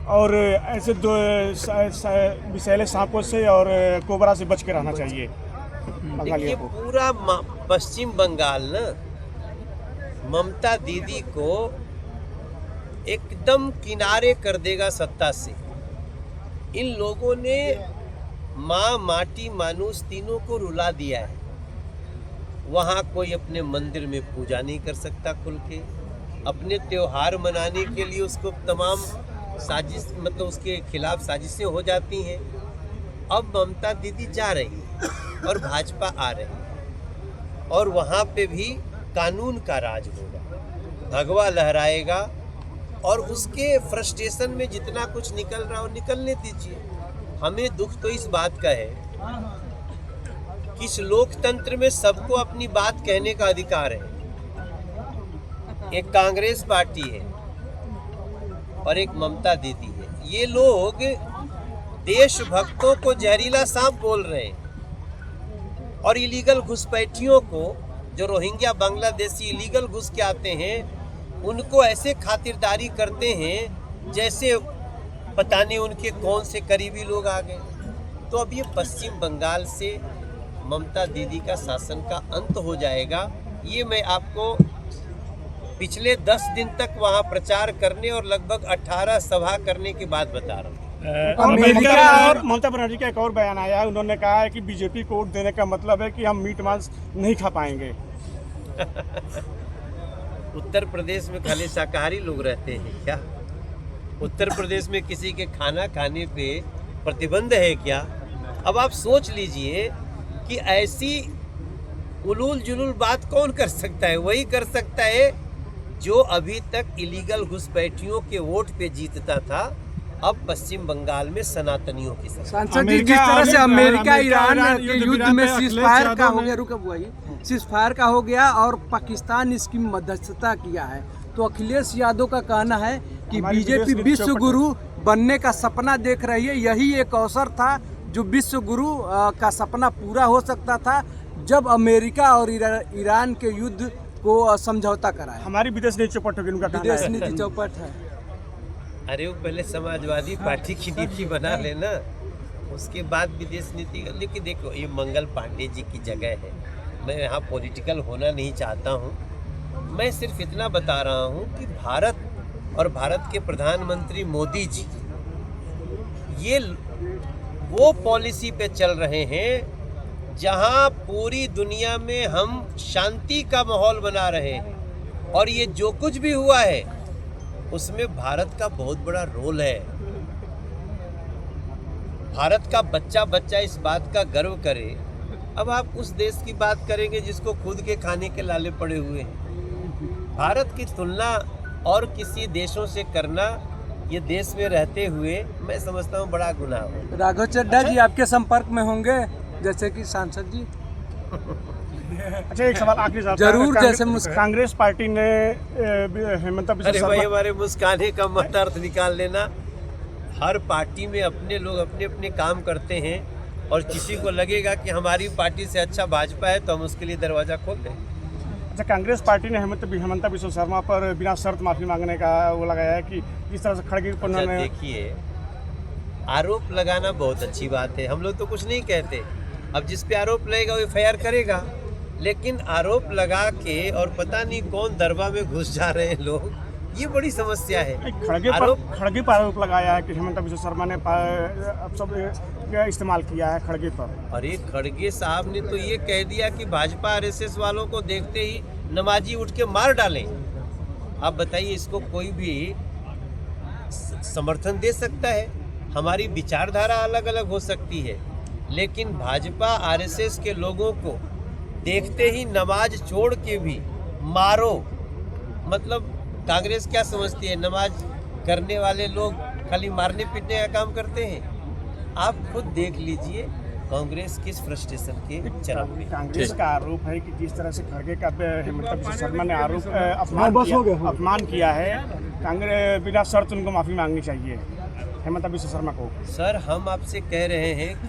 और ऐसे दो विषैले सांपों से और कोबरा से बच के रहना चाहिए देखिए पूरा पश्चिम बंगाल ना ममता दीदी को एकदम किनारे कर देगा सत्ता से। इन लोगों ने माँ माटी मानुष तीनों को रुला दिया है। वहाँ कोई अपने मंदिर में पूजा नहीं कर सकता खुल के, अपने त्योहार मनाने के लिए उसको तमाम साजिश मतलब उसके खिलाफ साजिशें हो जाती हैं। अब ममता दीदी जा रही है और भाजपा आ रही है और वहाँ पे भी कानून का राज होगा, भगवा लहराएगा और उसके फ्रस्ट्रेशन में जितना कुछ निकल रहा हो निकलने दीजिए। हमें दुख तो इस बात का है कि इस लोकतंत्र में सबको अपनी बात कहने का अधिकार है। एक कांग्रेस पार्टी है और एक ममता दीदी है। ये लोग देशभक्तों को जहरीला सांप बोल रहे हैं और इलीगल घुसपैठियों को, जो रोहिंग्या बांग्लादेशी इलीगल घुस के आते हैं, उनको ऐसे खातिरदारी करते हैं जैसे पता नहीं उनके कौन से करीबी लोग आ गए। तो अब ये पश्चिम बंगाल से ममता दीदी का शासन का अंत हो जाएगा। ये मैं आपको पिछले 10 दिन तक वहाँ प्रचार करने और लगभग 18 सभा करने के बाद बता रहा हूँ। और ममता बनर्जी का एक और बयान आया है, उन्होंने कहा है कि बीजेपी को वोट देने का मतलब है कि हम मीट मांस नहीं खा पाएंगे। उत्तर प्रदेश में खाली शाकाहारी लोग रहते हैं क्या? उत्तर प्रदेश में किसी के खाना खाने पे प्रतिबंध है क्या? अब आप सोच लीजिए कि ऐसी उलूल जुलूल बात कौन कर सकता है? वही कर सकता है जो अभी तक इलीगल घुसपैठियों के वोट पे जीतता था। अब पश्चिम बंगाल में सनातनियों की सांसद जी, जिस तरह से अमेरिका ईरान के युद्ध में सीजफायर का हो गया, सीजफायर का हो गया और पाकिस्तान इसकी मध्यस्थता किया है, तो अखिलेश यादव का कहना है कि बीजेपी विश्व गुरु बनने का सपना देख रही है। यही एक अवसर था जो विश्व गुरु का सपना पूरा हो सकता था जब अमेरिका और ईरान के युद्ध को समझौता कराया। हमारी विदेश नीति चौपट होगी, उनका विदेश नीति चौपट है। अरे वो पहले समाजवादी पार्टी की नीति बना लेना, उसके बाद विदेश नीति। लेकिन देखो ये मंगल पांडे जी की जगह है, मैं यहाँ पॉलिटिकल होना नहीं चाहता हूँ। मैं सिर्फ इतना बता रहा हूँ कि भारत और भारत के प्रधानमंत्री मोदी जी ये वो पॉलिसी पे चल रहे हैं जहाँ पूरी दुनिया में हम शांति का माहौल बना रहे हैं और ये जो कुछ भी हुआ है उसमें भारत का बहुत बड़ा रोल है। भारत का बच्चा बच्चा इस बात का गर्व करे। अब आप उस देश की बात करेंगे जिसको खुद के खाने के लाले पड़े हुए हैं। भारत की तुलना और किसी देशों से करना ये देश में रहते हुए मैं समझता हूँ बड़ा गुनाह है। राघव चड्ढा जी आपके संपर्क में होंगे जैसे कि सांसद जी? अच्छा, एक सवाल आखिरी सवाल जरूर। जैसे कांग्रेस पार्टी ने हेमंत बिस्वा अरे भाई हमारे मुस्काने का मत अर्थ निकाल लेना। हर पार्टी में अपने लोग अपने अपने काम करते हैं और किसी को लगेगा कि हमारी पार्टी से अच्छा भाजपा है तो हम उसके लिए दरवाजा खोल दें। अच्छा, कांग्रेस पार्टी ने हेमंत बिस्वा शर्मा पर बिना शर्त माफी मांगने का वो लगाया है कि जिस तरह से खड़गे पर उन्होंने। देखिए आरोप लगाना बहुत अच्छी बात है, हम लोग तो कुछ नहीं कहते। अब जिस पे आरोप लगेगा वो एफआईआर करेगा, लेकिन आरोप लगा के और पता नहीं कौन दरबार में घुस जा रहे हैं लोग, ये बड़ी समस्या है। खड़गे पर आरोप लगाया है कि हेमंत बिस्वा शर्मा ने अब सब इस्तेमाल किया है खड़गे पर। अरे खड़गे साहब ने तो ये कह दिया कि भाजपा आरएसएस वालों को देखते ही नमाजी उठ के मार डालें। आप बताइए इसको कोई भी समर्थन दे सकता है? हमारी विचारधारा अलग अलग हो सकती है, लेकिन भाजपा आरएसएस के लोगों को देखते ही नमाज छोड़ के भी मारो, मतलब कांग्रेस क्या समझती है नमाज करने वाले लोग खाली मारने पीटने का काम करते हैं? आप खुद देख लीजिए कांग्रेस किस फ्रस्ट्रेशन के चरम पे। कांग्रेस का आरोप है कि जिस तरह से खड़गे का हेमंत बिस्वा शर्मा ने अपमान किया है, कांग्रेस बिना शर्त उनको माफी मांगनी चाहिए हेमंत बिस्वा शर्मा को। सर हम आपसे कह रहे हैं